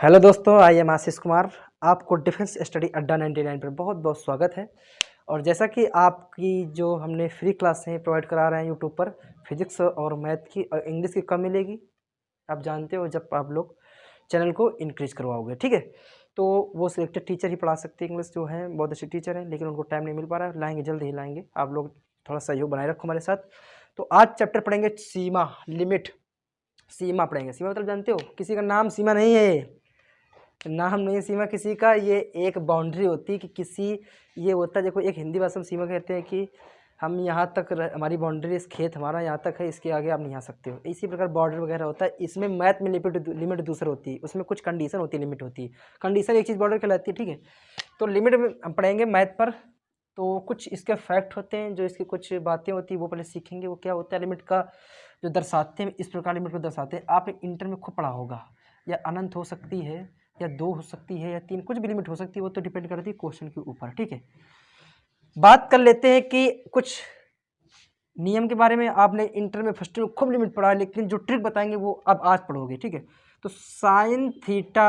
Hello दोस्तों, I am Ashish Kumar. आपको defence study अड्डा 99 पर बहुत बहुत स्वागत है। और जैसा कि आपकी जो हमने फ्री क्लासें प्रोवाइड करा रहे हैं यूट्यूब पर, फिजिक्स और मैथ की और इंग्लिश की कब मिलेगी आप जानते हो, जब आप लोग चैनल को इंक्रीज करवाओगे, ठीक है। तो वो सिलेक्टेड टीचर ही पढ़ा सकते हैं। इंग्लिश जो है बहुत अच्छे टीचर हैं, लेकिन उनको टाइम नहीं मिल पा रहा है। लाएंगे, जल्द ही लाएंगे। आप लोग थोड़ा सहयोग बनाए रखो हमारे साथ। तो आज चैप्टर पढ़ेंगे सीमा, लिमिट। सीमा पढ़ेंगे। सीमा मतलब जानते हो, किसी का नाम सीमा नहीं है, नाम नहीं सीमा किसी का, ये एक बाउंड्री होती है कि किसी, ये होता है, देखो एक हिंदी भाषा में सीमा कहते हैं कि हम यहाँ तक हमारी बाउंड्री, इस खेत हमारा यहाँ तक है, इसके आगे आप नहीं आ सकते हो। इसी प्रकार बॉर्डर वगैरह होता है। इसमें मैथ में लिमिट दूसरी होती है, उसमें कुछ कंडीशन होती है, लिमिट होती है। कंडीशन एक चीज़ बॉर्डर कहलाती है, ठीक है। तो लिमिट में हम पढ़ेंगे मैथ पर। तो कुछ इसके फैक्ट होते हैं, जो इसकी कुछ बातें होती है वो पहले सीखेंगे। वो क्या होता है, लिमिट का जो दर्शाते हैं, इस प्रकार लिमिट को दर्शाते हैं। आपने इंटर में खूब पढ़ा होगा। या अनंत हो सकती है, या 2 हो सकती है, या 3, कुछ भी लिमिट हो सकती है। वो तो डिपेंड करती है क्वेश्चन के ऊपर, ठीक है। बात कर लेते हैं कि कुछ नियम के बारे में। आपने इंटर में फर्स्ट में खूब लिमिट पढ़ा है, लेकिन जो ट्रिक बताएंगे वो अब आज पढ़ोगे, ठीक है। तो साइन थीटा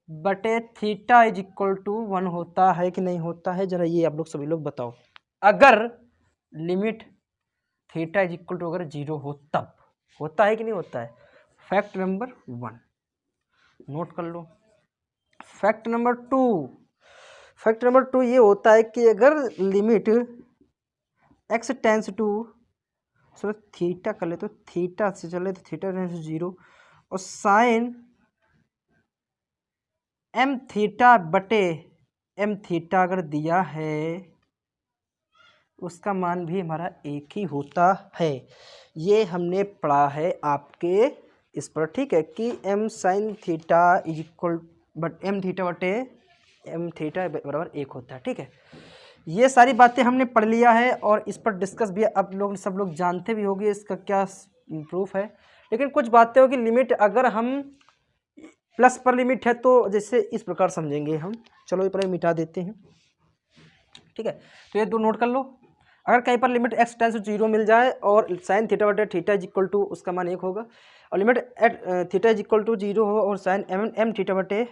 बटे थीटा इज इक्वल टू 1 होता है कि नहीं होता है, जरा ये आप लोग सभी लोग बताओ। अगर limit theta is equal to अगर 0 हो तब होता है कि नहीं होता है। फैक्ट नंबर 1 नोट कर लो। फैक्ट नंबर 2 ये होता है कि अगर limit x tends to, so theta कर ले तो थीटा से चले तो थीटा टेंस टू 0, और साइन m थीटा बटे m थीटा अगर दिया है, उसका मान भी हमारा एक ही होता है। ये हमने पढ़ा है आपके इस पर, ठीक है, कि m sine theta is equal but m theta बटे m थीटा बराबर 1 होता है, ठीक है। ये सारी बातें हमने पढ़ लिया है और इस पर डिस्कस भी अब लोग सब लोग जानते भी होंगे इसका क्या प्रूफ है। लेकिन कुछ बातें होगी, लिमिट अगर हम प्लस पर लिमिट है तो जैसे इस प्रकार समझेंगे हम। चलो ये पर मिटा देते हैं, ठीक है। तो ये 2 नोट कर लो। अगर कहीं पर लिमिट x टेंस टू 0 मिल जाए और साइन थीटा बटे थीटा इज इक्वल टू, उसका मान 1 होगा, और limit at theta is equal to 0 हो और साइन m थीटा बटे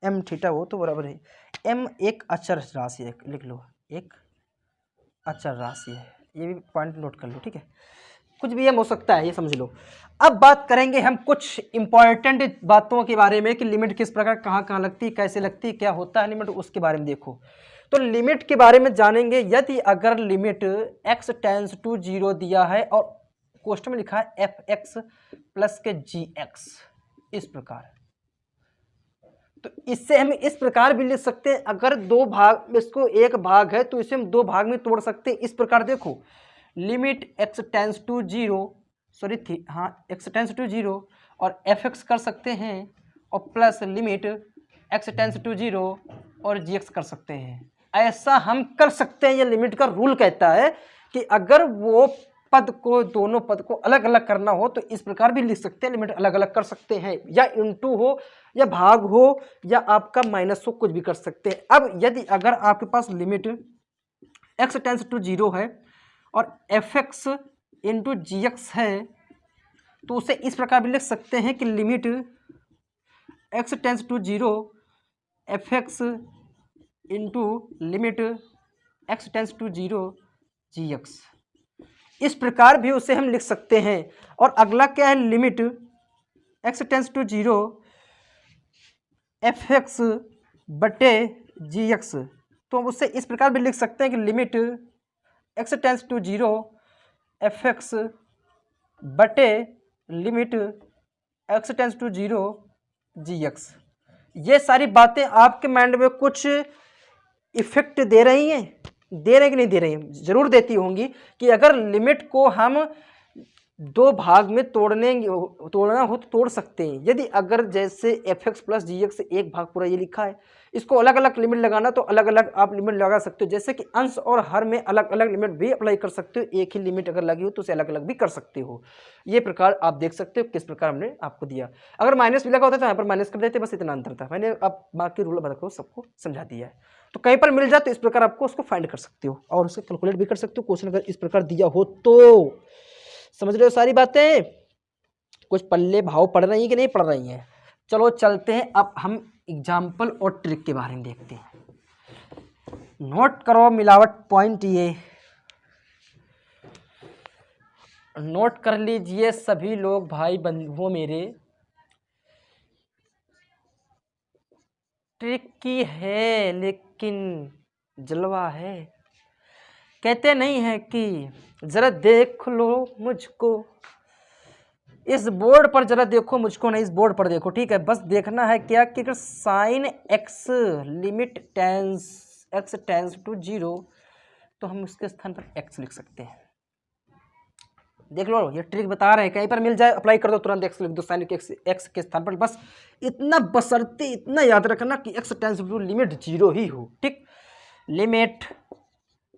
m थीटा हो, तो बराबर है m एक अचर राशि है, लिख लो, एक अचर राशि है। ये भी पॉइंट नोट कर लो, ठीक है। कुछ भी m हो सकता है, ये समझ लो। अब बात करेंगे हम कुछ इंपॉर्टेंट बातों के बारे में कि लिमिट किस प्रकार कहाँ कहाँ लगती है, कैसे लगती है, क्या होता है लिमिट, उसके बारे में देखो। तो लिमिट के बारे में जानेंगे। यदि अगर लिमिट x टेंस टू 0 दिया है और क्वेश्चन में लिखा है fx प्लस के gx, इस प्रकार, तो इससे हम इस प्रकार भी लिख सकते हैं। अगर 2 भाग, इसको एक भाग है तो इसे हम 2 भाग में तोड़ सकते हैं। इस प्रकार देखो, limit x tends to 0, sorry थी हाँ, x टेंस टू 0 और fx कर सकते हैं, और plus limit x tends to 0 और gx कर सकते हैं। ऐसा हम कर सकते हैं। ये लिमिट का रूल कहता है कि अगर वो पद को, दोनों पद को अलग अलग करना हो तो इस प्रकार भी लिख सकते हैं, लिमिट अलग अलग कर सकते हैं, या इनटू हो, या भाग हो, या आपका माइनस हो, कुछ भी कर सकते हैं। अब यदि अगर आपके पास लिमिट x टेंस टू 0 है और fx इंटू gx है, तो उसे इस प्रकार भी लिख सकते हैं कि limit x tends to 0 fx into limit x tends to 0 gx, इस प्रकार भी उसे हम लिख सकते हैं। और अगला क्या है, limit x tends to 0 fx बटे gx, तो उसे इस प्रकार भी लिख सकते हैं कि limit x tends to 0 fx बटे limit x tends to 0 gx। ये सारी बातें आपके माइंड में कुछ इफेक्ट दे रही हैं, दे रहे कि नहीं दे रही हैं, जरूर देती होंगी। कि अगर लिमिट को हम 2 भाग में तोड़ना हो तो तोड़ सकते हैं। यदि अगर जैसे fx प्लस gx एक भाग पूरा ये लिखा है, इसको अलग अलग लिमिट लगाना तो अलग अलग आप लिमिट लगा सकते हो। जैसे कि अंश और हर में अलग अलग लिमिट भी अप्लाई कर सकते हो। एक ही लिमिट अगर लगी हो तो उसे अलग अलग भी कर सकते हो। ये प्रकार आप देख सकते हो किस प्रकार हमने आपको दिया। अगर माइनस भी लगा होता तो यहाँ पर माइनस कर देते, बस इतना अंतर था। मैंने अब बाकी रूल बताकर सबको समझा दिया है। तो कहीं पर मिल जाए तो इस प्रकार आपको उसको फाइंड कर सकते हो और उसे कैलकुलेट भी कर सकते हो। क्वेश्चन अगर इस प्रकार दिया हो तो समझ रहे हो सारी बातें। कुछ पल्ले भाव पढ़ रही हैं कि नहीं पढ़ रही हैं। चलो चलते हैं, अब हम एग्जाम्पल और ट्रिक के बारे में देखते हैं। नोट करो मिलावट पॉइंट, ये नोट कर लीजिए सभी लोग भाई बंधुओं मेरे। ट्रिकी है लेकिन जलवा है। कहते नहीं है कि जरा देख लो मुझको, इस बोर्ड पर जरा देखो मुझको, नहीं इस बोर्ड पर देखो, ठीक है। बस देखना है क्या कि अगर sine x limit x tends to 0 तो हम उसके स्थान पर एक्स लिख सकते हैं। देख लो ये ट्रिक बता रहे हैं, कहीं पर मिल जाए अप्लाई कर दो, तुरंत एक्स लिख दो साइन एक्स के स्थान पर। बस इतना बशर्ते इतना याद रखना कि एक्स टेंस टू लिमिट 0 ही हो, ठीक। Limit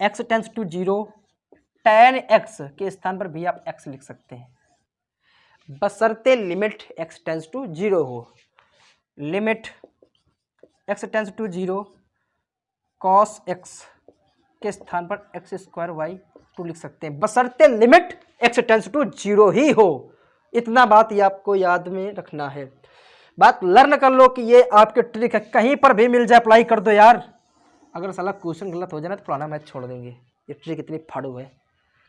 x tends to 0 tan x के स्थान पर भी आप एक्स लिख सकते हैं, बशर्ते लिमिट एक्स टेंस टू 0 हो। Limit x tends to 0 cos x के स्थान पर एक्स स्क्वायर वाई 2 लिख सकते हैं, बशर्ते लिमिट एक्स टेंस टू 0 ही हो। इतना बात ये आपको याद में रखना है। बात लर्न कर लो कि ये आपके ट्रिक है, कहीं पर भी मिल जाए अप्लाई कर दो यार। अगर साला क्वेश्चन गलत हो जाए ना तो पुराना मैथ छोड़ देंगे। ये ट्रिक इतनी फाड़ू है,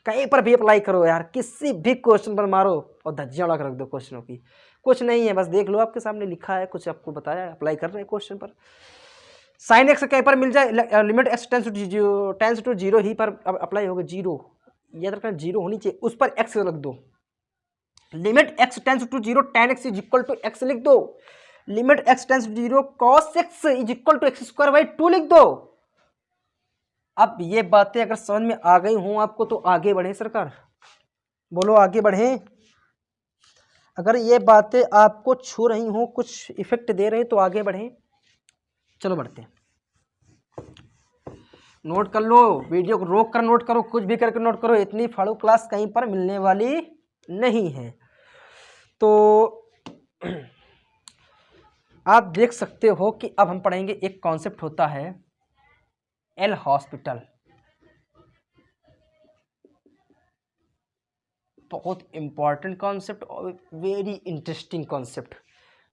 कहीं पर भी अप्लाई करो यार, किसी भी क्वेश्चन पर मारो और धज्जियां उड़ा कर रख दो क्वेश्चनों की। कुछ नहीं है, बस देख लो आपके सामने लिखा है, कुछ आपको बताया, अप्लाई कर रहे हैं क्वेश्चन पर। साइन एक्स कहीं पर मिल जाए, लिमिट एक्स टेंस टू 0 ही पर अप्लाई होगा। 0 याद रखना, 0 होनी चाहिए, उस पर एक्स रख दो। Limit x tends to 0 tan x is equal to x लिख दो। Limit x tends to 0 cos x is equal to x square by 2 लिख दो। अब ये बातें अगर समझ में आ गई हूं आपको तो आगे बढ़े सरकार, बोलो आगे बढ़े। अगर ये बातें आपको छू रही हों, कुछ इफेक्ट दे रहे हैं तो आगे बढ़े। चलो बढ़ते हैं, नोट कर लो, वीडियो को रोक कर नोट करो, कुछ भी करके नोट करो, इतनी फाड़ू क्लास कहीं पर मिलने वाली नहीं है। तो आप देख सकते हो कि अब हम पढ़ेंगे, एक कॉन्सेप्ट होता है एल हॉस्पिटल। बहुत इंपॉर्टेंट कॉन्सेप्ट और वेरी इंटरेस्टिंग कॉन्सेप्ट,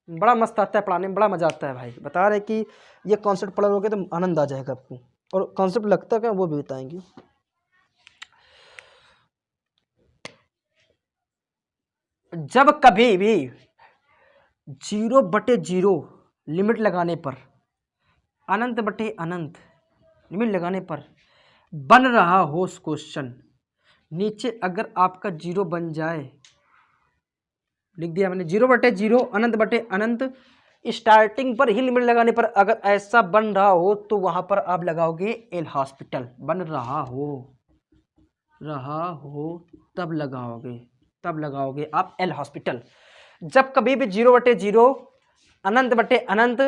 बड़ा मस्त आता है पढ़ाने में, बड़ा मजा आता है भाई। बता रहे कि ये कॉन्सेप्ट पढ़ लोगे तो आनंद आ जाएगा आपको, और कॉन्सेप्ट लगता क्या वो भी बताएंगे। जब कभी भी 0/0 लिमिट लगाने पर, अनंत बटे अनंत लिमिट लगाने पर बन रहा हो क्वेश्चन, नीचे अगर आपका 0 बन जाए, लिख दिया मैंने 0/0 अनंत बटे अनंत, स्टार्टिंग पर ही लिमिट लगाने पर अगर ऐसा बन रहा हो तो वहां पर आप लगाओगे एल हॉस्पिटल। बन रहा हो तब लगाओगे आप एल हॉस्पिटल। जब कभी भी 0/0 अनंत बटे अनंत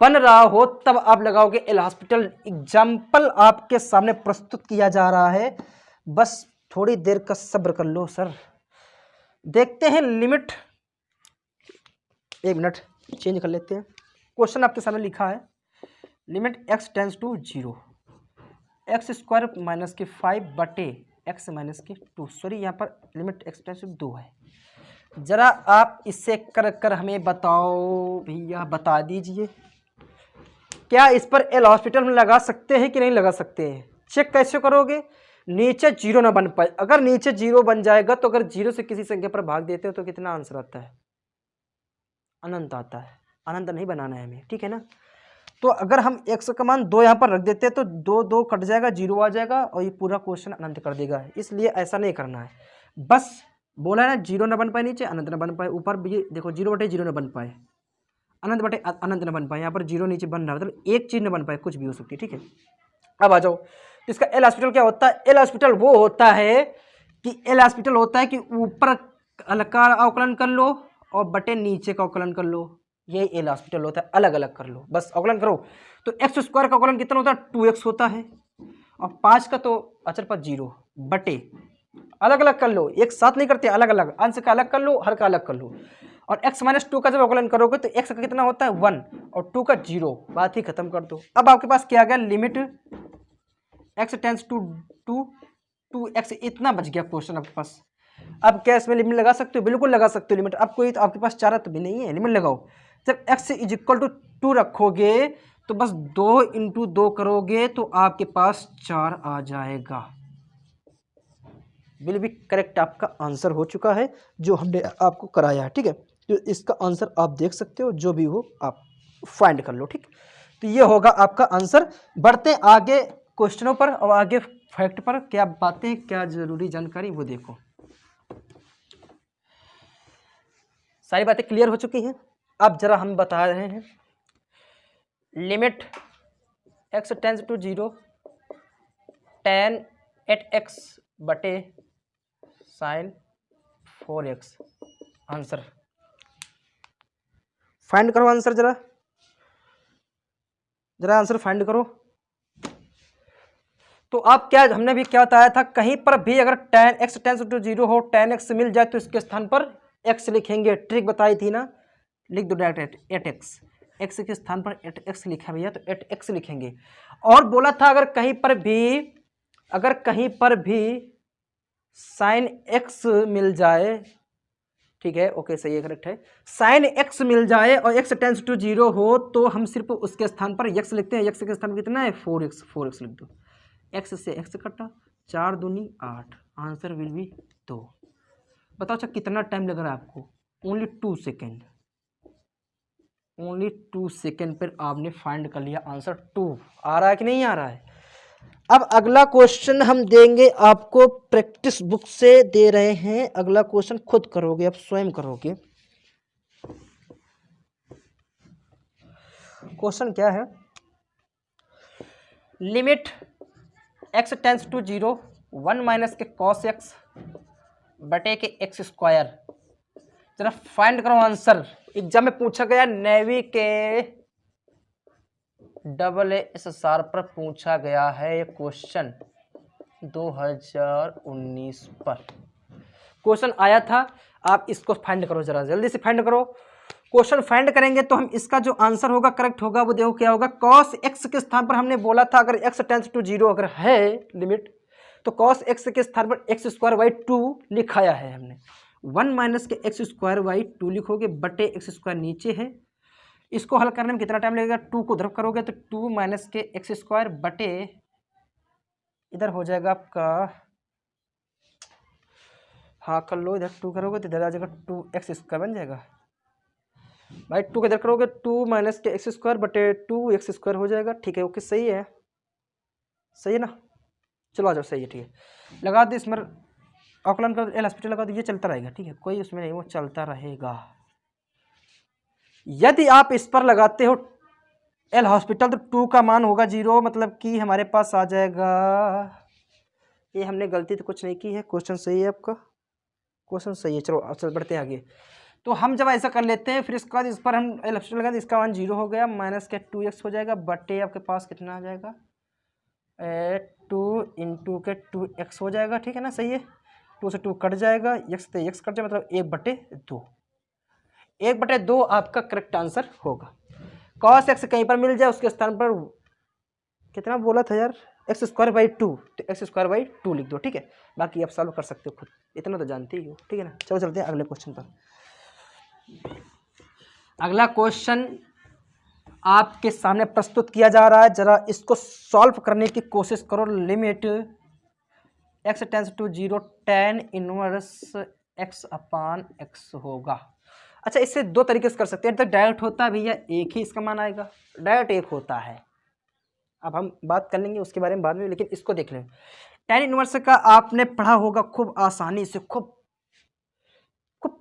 बन रहा हो तब आप लगाओगे एल हॉस्पिटल। एग्जाम्पल आपके सामने प्रस्तुत किया जा रहा है, बस थोड़ी देर का सब्र कर लो सर। देखते हैं लिमिट, एक मिनट चेंज कर लेते हैं। क्वेश्चन आपके सामने लिखा है, limit x tends to 0 x square minus के 5 बटे एक्स माइनस के 2, सॉरी यहाँ पर लिमिट एक्स टेंस टू 2 है। जरा आप इसे कर कर हमें बताओ भैया, बता दीजिए क्या इस पर एल हॉस्पिटल में लगा सकते हैं कि नहीं लगा सकते हैं। चेक कैसे करोगे, नीचे 0 ना बन पाए, अगर नीचे 0 बन जाएगा तो अगर 0 से किसी संख्या पर भाग देते हो तो कितना आंसर आता है, अनंत आता है। अनंत नहीं बनाना है हमें, ठीक है ना। तो अगर हम x का मान 2 यहाँ पर रख देते हैं तो 2 कट जाएगा, 0 आ जाएगा और ये पूरा क्वेश्चन अनंत कर देगा। इसलिए ऐसा नहीं करना है, बस बोला है ना 0 ना बन पाए नीचे, अनंत ना बन पाए ऊपर भी। देखो 0/0 ना बन पाए, अनंत बटे अनंत न बन पाए, यहाँ पर 0 नीचे बन रहा है, मतलब एक चीज न बन पाए, कुछ भी हो सकती है, ठीक है। अब आ जाओ, इसका एल हॉस्पिटल क्या होता है। एल हॉस्पिटल वो होता है कि एल हॉस्पिटल होता है कि ऊपर का अवकलन कर लो और बटे नीचे का अवकलन कर लो, यही एल हॉस्पिटल होता है। अलग अलग कर लो, बस अवकलन करो तो एक्स स्क्वायर का अवकलन कितना होता है, 2x होता है, और 5 का तो अचर पर 0 बटे, अलग अलग कर लो, एक साथ नहीं करते, अलग अलग, अंश का अलग कर लो, हर का अलग कर लो। और x माइनस 2 का जब अवकलन करोगे तो x का कितना होता है 1 और 2 का 0, बात ही खत्म कर दो। अब आपके पास क्या आ गया, limit x tends to 2 2x, इतना बच गया क्वेश्चन आपके पास। अब क्या इसमें लिमिट लगा सकते हो? बिल्कुल लगा सकते हो लिमिट। अब कोई तो आपके पास चारा तो भी नहीं है, लिमिट लगाओ। जब x इज इक्वल टू 2 रखोगे तो बस 2 इंटू 2 करोगे तो आपके पास 4 आ जाएगा। बिल्कुल करेक्ट आपका आंसर हो चुका है जो हमने आपको कराया है। ठीक है, तो इसका आंसर आप देख सकते हो, जो भी हो आप फाइंड कर लो। ठीक, तो ये होगा आपका आंसर। बढ़ते आगे क्वेश्चनों पर और आगे फैक्ट पर। क्या बातें, क्या जरूरी जानकारी वो देखो। सारी बातें क्लियर हो चुकी हैं। अब जरा हम बता रहे हैं limit x tends to 0 tan 8x बटे sin 4x। आंसर फाइंड करो, आंसर जरा आंसर फाइंड करो। तो आप क्या, हमने भी क्या बताया था, कहीं पर भी अगर tan x टेंस टू 0 हो, tan x मिल जाए तो इसके स्थान पर x लिखेंगे। ट्रिक बताई थी ना, लिख दो डायरेक्ट 8x, x के स्थान पर 8x लिखा भैया तो 8x लिखेंगे। और बोला था अगर कहीं पर भी sin x मिल जाए, ठीक है, ओके सही है, करेक्ट है, sin x मिल जाए और x टेंस टू 0 हो तो हम सिर्फ उसके स्थान पर x लिखते हैं। x के स्थान पर कितना है? 4x लिख दो। x से x कटा, 4 दूनी 8, आंसर विल बी 2। बताओ अच्छा कितना टाइम लग रहा है आपको? ओनली 2 सेकेंड, ओनली 2 सेकेंड पर आपने फाइंड कर लिया आंसर 2। आ रहा है कि नहीं आ रहा है? अब अगला क्वेश्चन हम देंगे आपको, प्रैक्टिस बुक से दे रहे हैं। अगला क्वेश्चन खुद करोगे, अब स्वयं करोगे। क्वेश्चन क्या है? Limit x tends to 0 1 minus के cos x बटे के x स्क्वायर। जरा फाइंड करो आंसर। एग्जाम में पूछा गया, नेवी के SSR पर पूछा गया है ये क्वेश्चन 2019 पर क्वेश्चन आया था। आप इसको फाइंड करो, जरा जल्दी से फाइंड करो। क्वेश्चन फाइंड करेंगे तो हम इसका जो आंसर होगा करेक्ट होगा, वो देखो क्या होगा। cos x के स्थान पर हमने बोला था अगर x टेंस टू 0 अगर है लिमिट, तो cos x के स्थान पर x स्क्वायर बाई 2 लिखाया है हमने। 1 माइनस के x स्क्वायर बाई 2 लिखोगे, बटे x स्क्वायर नीचे है। इसको हल करने में कितना टाइम लगेगा? 2 को ध्रुव करोगे तो 2 माइनस के x स्क्वायर बटे, इधर हो जाएगा आपका, हाँ कर लो, इधर 2 करोगे तो इधर आ जाएगा 2x स्क्वायर बन जाएगा भाई। 2 को इधर करोगे 2 माइनस के x स्क्वायर बटे 2x स्क्वायर हो जाएगा। ठीक है, ओके सही है, सही है ना? चलो आ जाओ, सही है, ठीक है। लगा दो इसमें आकलन कर, एल हॉस्पिटल लगा दो, ये चलता रहेगा। ठीक है, कोई उसमें नहीं, वो चलता रहेगा। यदि आप इस पर लगाते हो एल हॉस्पिटल तो 2 का मान होगा 0, मतलब कि हमारे पास आ जाएगा, ये हमने गलती तो कुछ नहीं की है। क्वेश्चन सही है आपका, क्वेश्चन सही है। चलो अब बढ़ते हैं आगे। तो हम जब ऐसा कर लेते हैं, फिर इसके बाद इस पर हम एल हॉस्पिटल लगा, इसका मान 0 हो गया, माइनस के 2x हो जाएगा, बटे आपके पास कितना आ जाएगा? 2 इंटू के 2x हो जाएगा। ठीक है ना, सही है। 2 से 2 कट जाएगा, x से x कट जाए, मतलब 1/2। 1/2 आपका करेक्ट आंसर होगा। cos x कहीं पर मिल जाए उसके स्थान पर कितना बोला था यार? x स्क्वायर बाई 2, तो x स्क्वायर बाई 2 लिख दो। ठीक है, बाकी आप सॉल्व कर सकते हो खुद, इतना तो जानते ही हो। ठीक है ना, चलो चलते हैं अगले क्वेश्चन पर। अगला क्वेश्चन आपके सामने प्रस्तुत किया जा रहा है, जरा इसको सॉल्व करने की कोशिश करो। Limit x tends to 0 tan inverse x upon x होगा। अच्छा, इससे 2 तरीके से कर सकते हैं। तो डायरेक्ट होता है भैया, एक ही इसका मान आएगा, डायरेक्ट एक होता है। अब हम बात कर लेंगे उसके बारे में बाद में, लेकिन इसको देख लें। tan इनवर्स का आपने पढ़ा होगा खूब आसानी से, खूब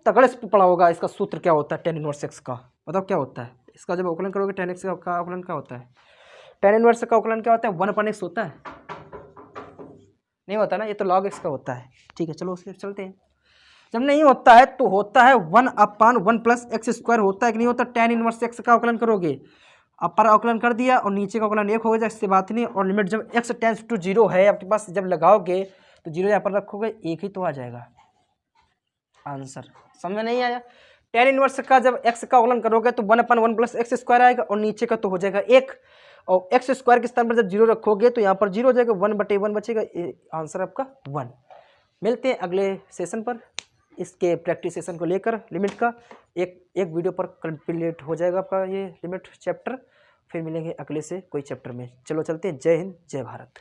तगड़े से पढ़ा होगा। इसका सूत्र क्या होता है tan इनवर्स x का? बताओ क्या होता है इसका? जब अवकलन करोगे tan x का अवकलन क्या होता है? tan इनवर्स का अवकलन क्या होता है? 1/x होता है, नहीं होता ना, ये तो log x का होता है। ठीक है, चलो उसके चलते हैं। जब नहीं होता है तो होता है 1/1 प्लस x स्क्वायर होता है कि नहीं होता? tan इनवर्स x का अवकलन करोगे, अपर अवकलन कर दिया और नीचे का अवकलन 1 हो गया, इससे बात नहीं। और लिमिट जब x टेंस टू 0 है आपके पास, जब लगाओगे तो 0 यहाँ पर रखोगे, 1 ही तो आ जाएगा आंसर। समझ में नहीं आया? tan इनवर्स का जब x का अवकलन करोगे तो 1/1 प्लस x स्क्वायर आएगा और नीचे का तो हो जाएगा 1, और x स्क्वायर के स्थान पर जब 0 रखोगे तो यहाँ पर 0 हो जाएगा, 1/1 बचेगा, आंसर आपका 1। मिलते हैं अगले सेशन पर, इसके प्रैक्टिस सेशन को लेकर लिमिट का एक वीडियो पर कंप्लीट हो जाएगा आपका ये लिमिट चैप्टर। फिर मिलेंगे अगले से कोई चैप्टर में। चलो चलते हैं। जय हिंद, जय भारत।